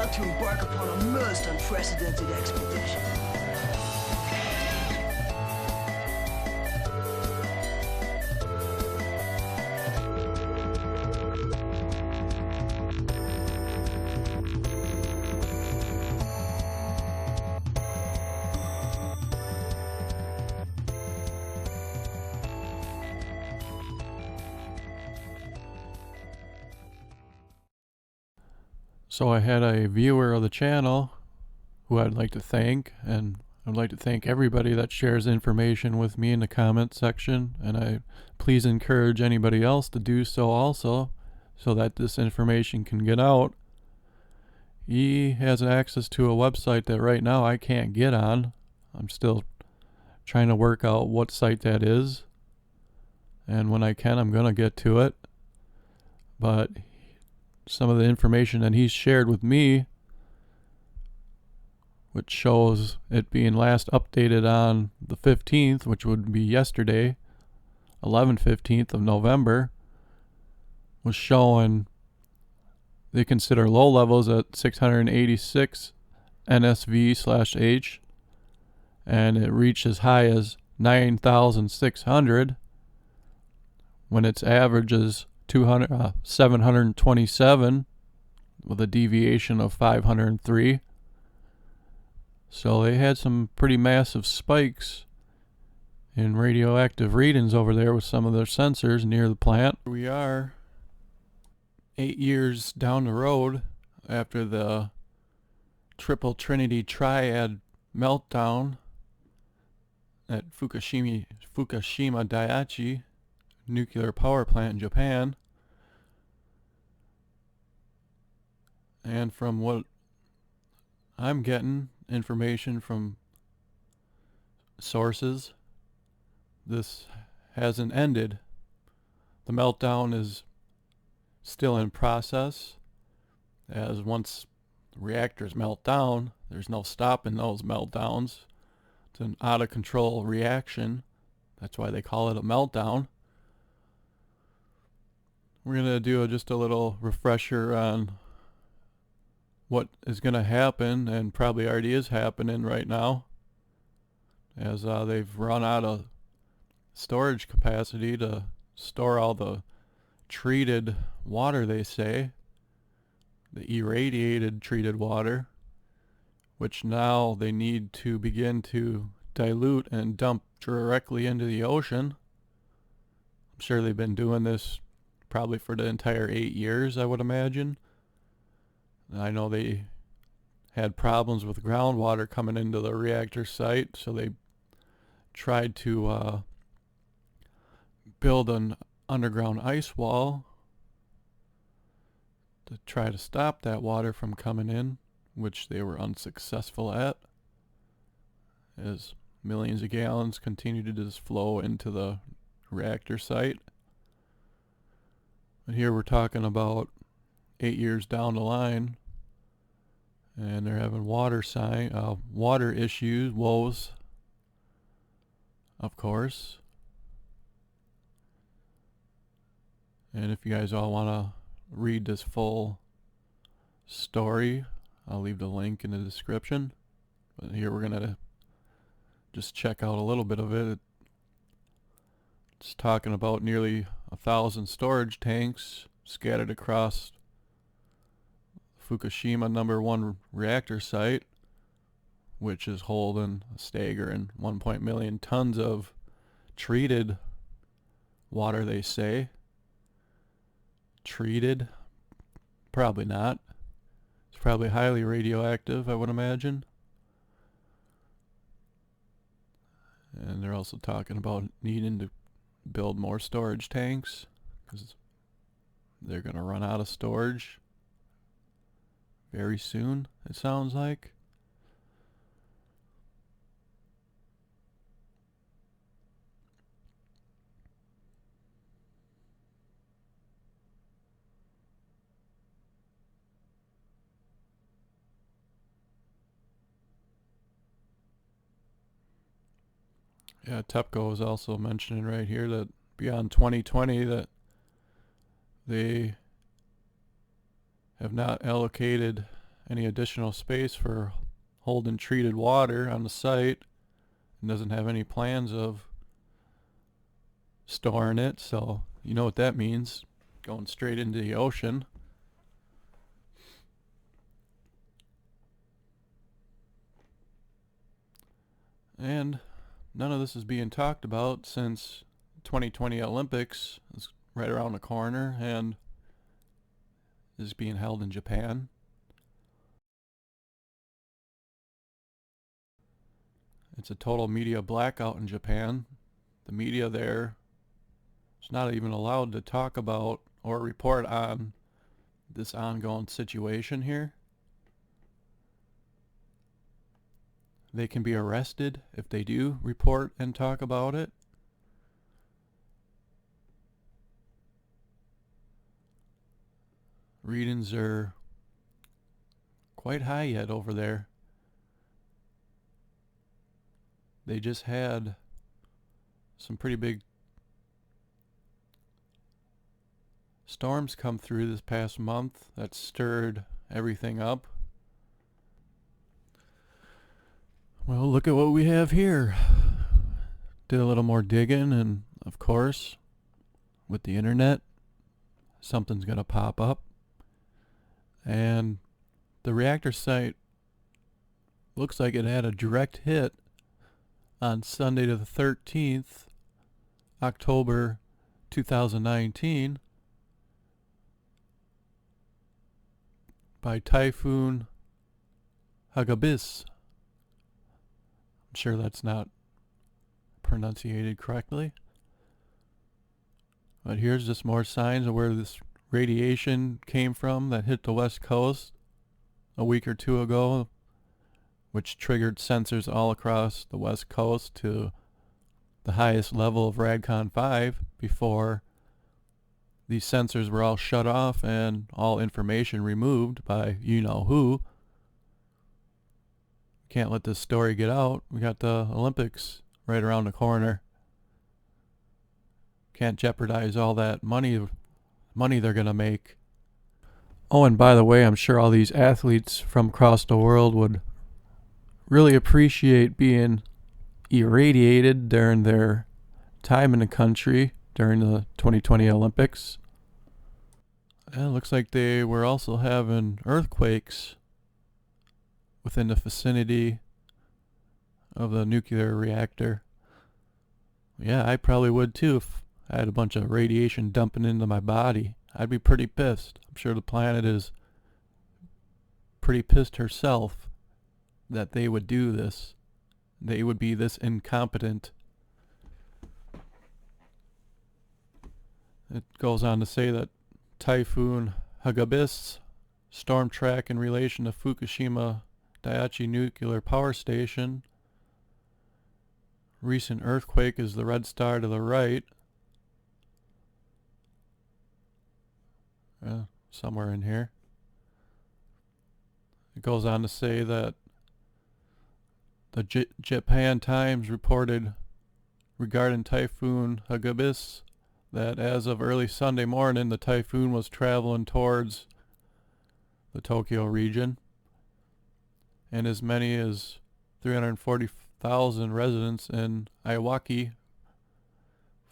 about to embark upon a most unprecedented expedition. So I had a viewer of the channel who I'd like to thank, and I'd like to thank everybody that shares information with me in the comment section, and I please encourage anybody else to do so also, so that this information can get out. He has access to a website that right now I can't get on. I'm still trying to work out what site that is, and when I can, I'm gonna get to it. But some of the information that he's shared with me, which shows it being last updated on the 15th, which would be yesterday, 11/15th of November, was showing they consider low levels at 686 NSV/H, and it reached as high as 9,600 when its average is 727 with a deviation of 503. So they had some pretty massive spikes in radioactive readings over there with some of their sensors near the plant. We are 8 years down the road after the triple trinity triad meltdown at Fukushima Daiichi nuclear power plant in Japan. And from what I'm getting information from sources, this hasn't ended. The meltdown is still in process, as once reactors melt down, there's no stopping those meltdowns. It's an out of control reaction. That's why they call it a meltdown. We're going to do just a little refresher on what is going to happen, and probably already is happening right now, as they've run out of storage capacity to store all the treated water, they say, the irradiated treated water, which now they need to begin to dilute and dump directly into the ocean. I'm sure they've been doing this probably for the entire 8 years, I would imagine. I know they had problems with groundwater coming into the reactor site, so they tried to build an underground ice wall to try to stop that water from coming in, which they were unsuccessful at, as millions of gallons continue to just flow into the reactor site. And here we're talking about 8 years down the line, and they're having water issues, woes, of course. And if you guys all want to read this full story, I'll leave the link in the description. But here we're gonna just check out a little bit of it. It's talking about nearly 1,000 storage tanks scattered across Fukushima #1 reactor site, which is holding a staggering 1 million tons of treated water, they say. Treated? Probably not. It's probably highly radioactive, I would imagine. And they're also talking about needing to build more storage tanks, because they're going to run out of storage very soon, it sounds like. Yeah, TEPCO is also mentioning right here that beyond 2020 that they have not allocated any additional space for holding treated water on the site and doesn't have any plans of storing it, so you know what that means, going straight into the ocean. And none of this is being talked about since 2020 Olympics is right around the corner and is being held in Japan. It's a total media blackout in Japan. The media there is not even allowed to talk about or report on this ongoing situation here. They can be arrested if they do report and talk about it. Readings are quite high yet over there. They just had some pretty big storms come through this past month that stirred everything up. Well, look at what we have here. Did a little more digging, and of course, with the internet, something's gonna pop up. And the reactor site looks like it had a direct hit on Sunday the 13th, October 2019, by Typhoon Hagibis. I'm sure that's not pronunciated correctly. But here's just more signs of where this radiation came from that hit the West Coast a week or two ago, which triggered sensors all across the West Coast to the highest level of Radcon 5 before these sensors were all shut off and all information removed by you-know-who. Can't let this story get out. We got the Olympics right around the corner. Can't jeopardize all that money they're gonna make. Oh, and by the way, I'm sure all these athletes from across the world would really appreciate being irradiated during their time in the country during the 2020 Olympics. And it looks like they were also having earthquakes within the vicinity of the nuclear reactor. Yeah, I probably would too if I had a bunch of radiation dumping into my body. I'd be pretty pissed. I'm sure the planet is pretty pissed herself that they would do this. They would be this incompetent. It goes on to say that Typhoon Hagibis storm track in relation to Fukushima Daiichi nuclear power station. Recent earthquake is the red star to the right. Somewhere in here. It goes on to say that the Japan Times reported regarding Typhoon Hagibis that as of early Sunday morning, the typhoon was traveling towards the Tokyo region, and as many as 340,000 residents in Iwaki,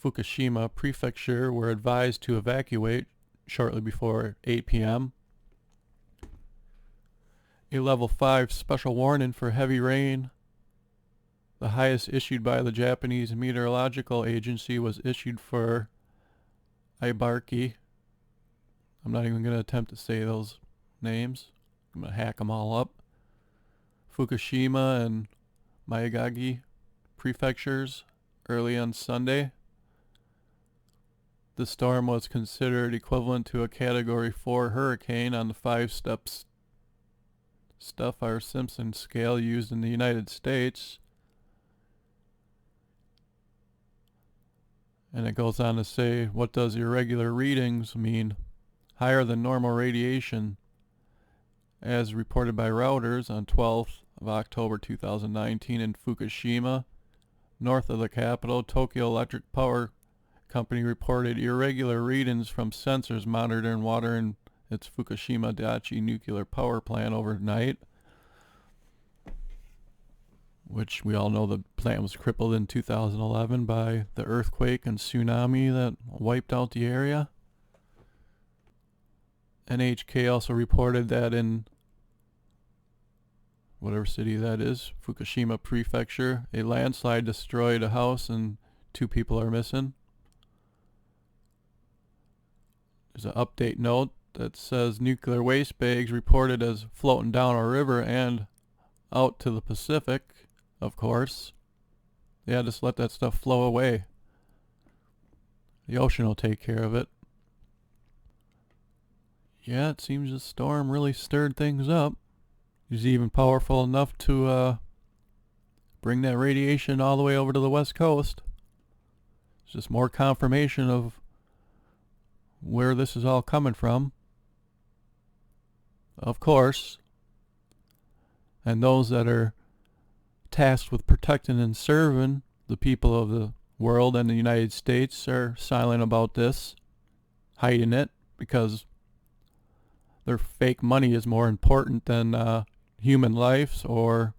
Fukushima Prefecture were advised to evacuate shortly before 8 p.m. A level 5 special warning for heavy rain, the highest issued by the Japanese Meteorological Agency, was issued for Ibaraki. I'm not even going to attempt to say those names. I'm going to hack them all up. Fukushima and Miyagi prefectures early on Sunday. The storm was considered equivalent to a Category 4 hurricane on the 5-step Saffir-Simpson scale used in the United States. And it goes on to say, what does irregular readings mean? Higher than normal radiation, as reported by Reuters on 12th of October 2019 in Fukushima, north of the capital. Tokyo Electric Power Company reported irregular readings from sensors monitoring water its Fukushima Daiichi nuclear power plant overnight, which we all know the plant was crippled in 2011 by the earthquake and tsunami that wiped out the area. NHK also reported that in whatever city that is, Fukushima Prefecture, a landslide destroyed a house and 2 people are missing. There's an update note that says nuclear waste bags reported as floating down a river and out to the Pacific, of course. Yeah, just let that stuff flow away. The ocean will take care of it. Yeah, it seems the storm really stirred things up. It was even powerful enough to bring that radiation all the way over to the west coast. It's just more confirmation of where this is all coming from. Of course. And those that are tasked with protecting and serving the people of the world and the United States are silent about this, hiding it, because their fake money is more important than human lives or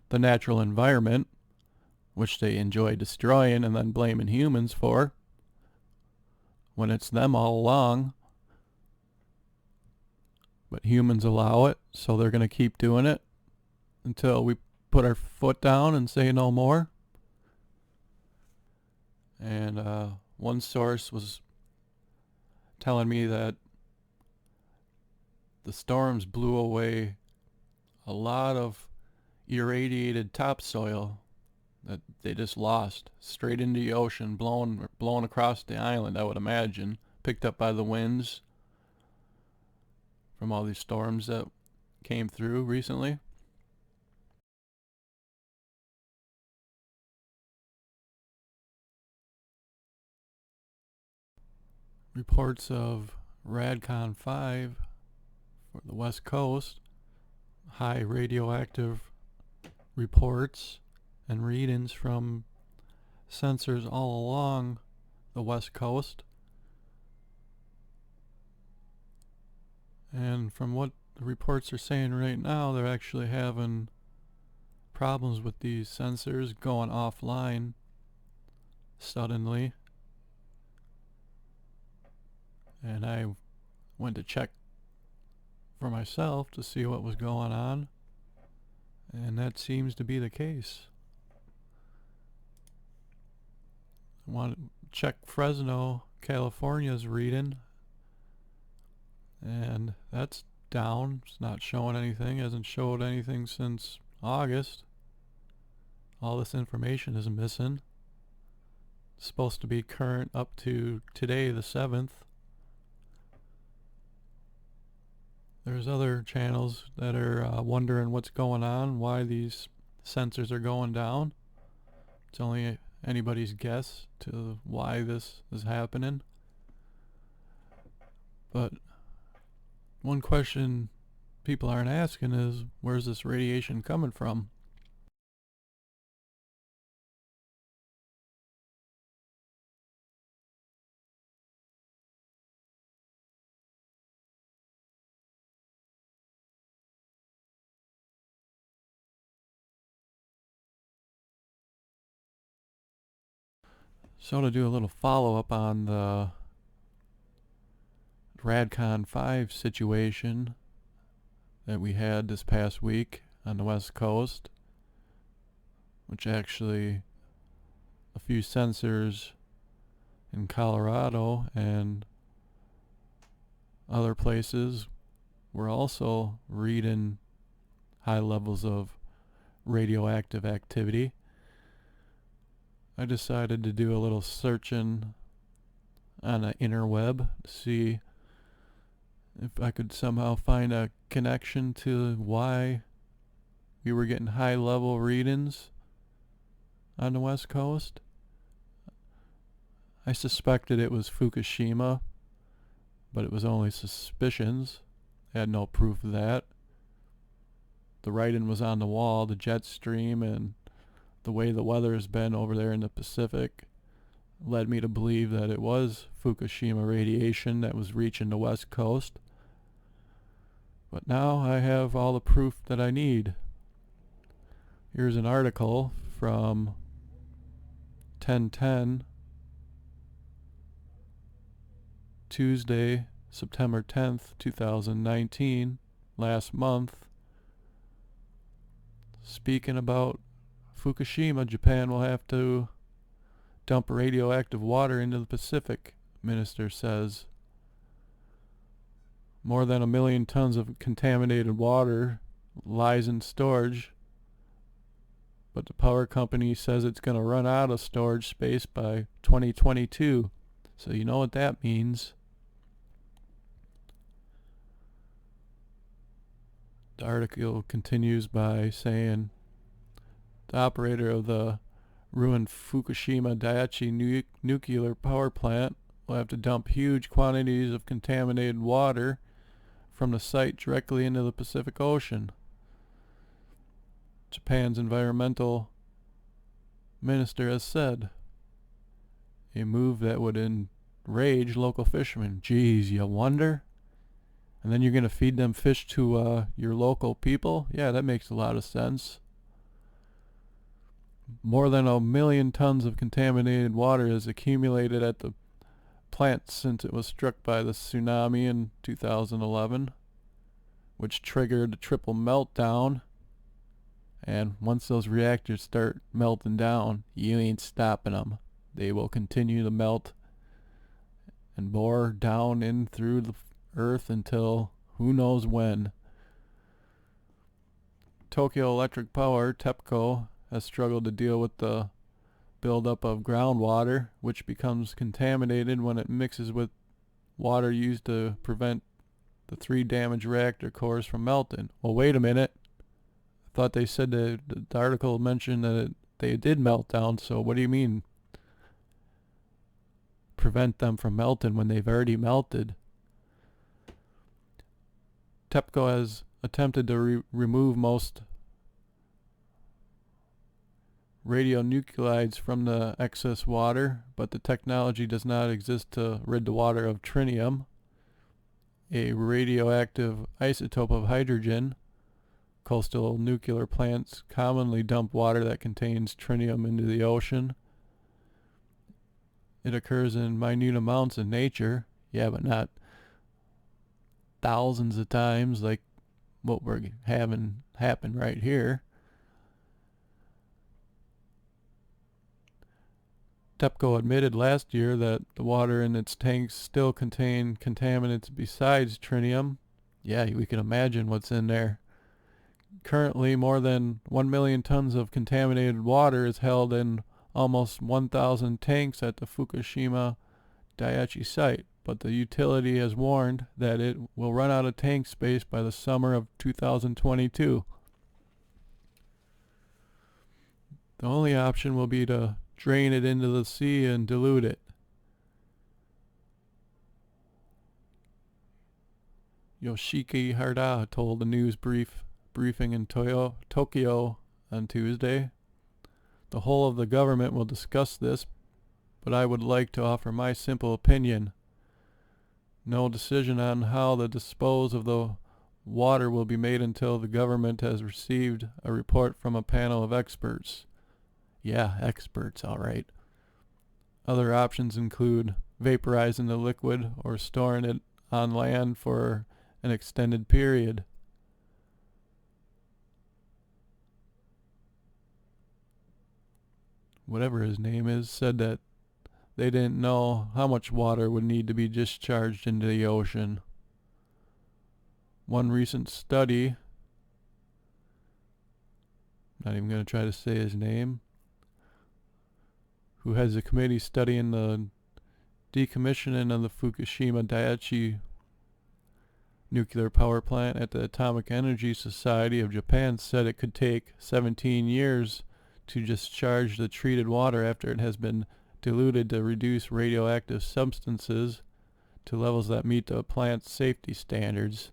the natural environment, which they enjoy destroying and then blaming humans for, when it's them all along. But humans allow it, so they're going to keep doing it until we put our foot down and say no more. And one source was telling me that the storms blew away a lot of irradiated topsoil that they just lost straight into the ocean, blown across the island, I would imagine, picked up by the winds from all these storms that came through recently. Reports of Radcon 5 for the West Coast, high radioactive reports and readings from sensors all along the West Coast. And from what the reports are saying right now, they're actually having problems with these sensors going offline suddenly. And I went to check for myself to see what was going on, and that seems to be the case. I want to check Fresno, California's reading, and that's down. It's not showing anything. Hasn't showed anything since August. All this information is missing. It's supposed to be current up to today, the 7th. There's other channels that are wondering what's going on, why these sensors are going down. It's only anybody's guess to why this is happening. But one question people aren't asking is, where's this radiation coming from? So to do a little follow-up on the Radcon 5 situation that we had this past week on the West Coast, which actually a few sensors in Colorado and other places were also reading high levels of radioactive activity. I decided to do a little searching on the interweb to see if I could somehow find a connection to why we were getting high level readings on the West Coast. I suspected it was Fukushima, but it was only suspicions. I had no proof of that. The writing was on the wall, the jet stream and the way the weather has been over there in the Pacific led me to believe that it was Fukushima radiation that was reaching the West Coast. But now I have all the proof that I need. Here's an article from 1010, Tuesday, September 10th, 2019, last month, speaking about Fukushima. Japan will have to dump radioactive water into the Pacific, minister says. More than 1 million tons of contaminated water lies in storage, but the power company says it's going to run out of storage space by 2022. So you know what that means. The article continues by saying the operator of the ruined Fukushima Daiichi nuclear power plant will have to dump huge quantities of contaminated water from the site directly into the Pacific Ocean. Japan's environmental minister has said, a move that would enrage local fishermen. Geez, you wonder? And then you're going to feed them fish to your local people? Yeah, that makes a lot of sense. More than 1 million tons of contaminated water has accumulated at the plant since it was struck by the tsunami in 2011, which triggered a triple meltdown. And once those reactors start melting down, you ain't stopping them. They will continue to melt and bore down in through the earth until who knows when. Tokyo Electric Power, TEPCO, has struggled to deal with the buildup of groundwater, which becomes contaminated when it mixes with water used to prevent the 3 damaged reactor cores from melting. Well, wait a minute. I thought they said that the article mentioned that they did melt down, so what do you mean prevent them from melting when they've already melted? TEPCO has attempted to remove most radionuclides from the excess water, but the technology does not exist to rid the water of tritium, a radioactive isotope of hydrogen. Coastal nuclear plants commonly dump water that contains tritium into the ocean. It occurs in minute amounts in nature, yeah, but not thousands of times like what we're having happen right here. TEPCO admitted last year that the water in its tanks still contain contaminants besides tritium. Yeah, we can imagine what's in there. Currently, more than 1 million tons of contaminated water is held in almost 1,000 tanks at the Fukushima Daiichi site, but the utility has warned that it will run out of tank space by the summer of 2022. The only option will be to drain it into the sea and dilute it. Yoshiki Harada told the news briefing in Tokyo on Tuesday. The whole of the government will discuss this, but I would like to offer my simple opinion. No decision on how to dispose of the water will be made until the government has received a report from a panel of experts. Yeah, experts, all right. Other options include vaporizing the liquid or storing it on land for an extended period. Whatever his name is, said that they didn't know how much water would need to be discharged into the ocean. One recent study, not even going to try to say his name, who has a committee studying the decommissioning of the Fukushima Daiichi nuclear power plant at the Atomic Energy Society of Japan, said it could take 17 years to discharge the treated water after it has been diluted to reduce radioactive substances to levels that meet the plant's safety standards.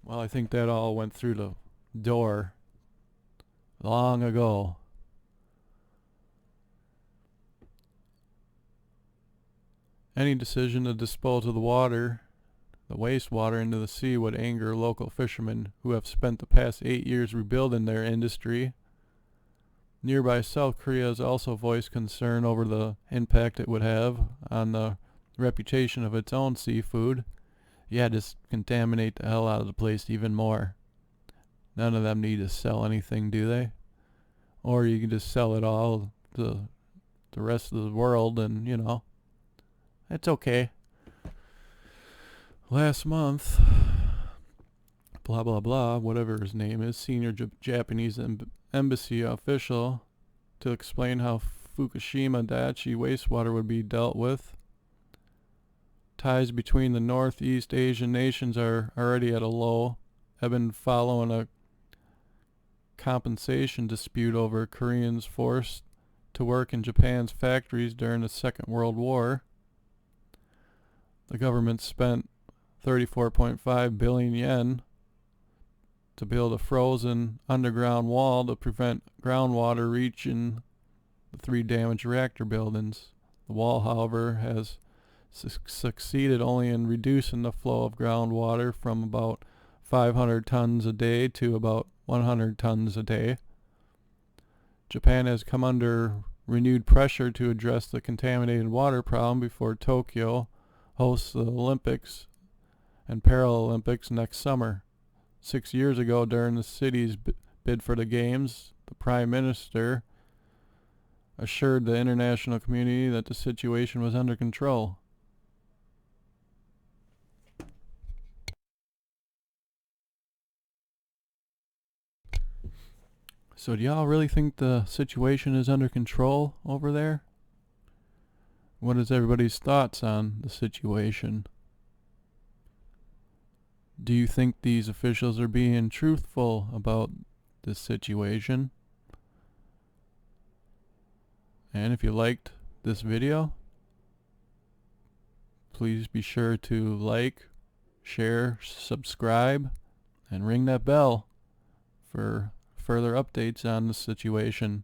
Well, I think that all went through the door long ago. Any decision to dispose of the water the wastewater into the sea would anger local fishermen who have spent the past 8 years rebuilding their industry. Nearby South Korea has also voiced concern over the impact it would have on the reputation of its own seafood. Yeah, just contaminate the hell out of the place even more. None of them need to sell anything, do they? Or you can just sell it all to the rest of the world and, it's okay. Last month, blah blah blah, whatever his name is, senior Japanese embassy official, to explain how Fukushima Dai ichi wastewater would be dealt with. Ties between the Northeast Asian nations are already at a low, have been following a compensation dispute over Koreans forced to work in Japan's factories during the Second World War. The government spent 34.5 billion yen to build a frozen underground wall to prevent groundwater reaching the 3 damaged reactor buildings. The wall, however, has succeeded only in reducing the flow of groundwater from about 500 tons a day to about 100 tons a day. Japan has come under renewed pressure to address the contaminated water problem before Tokyo hosts the Olympics and Paralympics next summer. 6 years ago, during the city's bid for the Games, the Prime Minister assured the international community that the situation was under control. So do y'all really think the situation is under control over there? What is everybody's thoughts on the situation? Do you think these officials are being truthful about this situation? And if you liked this video, please be sure to like, share, subscribe, and ring that bell for further updates on the situation.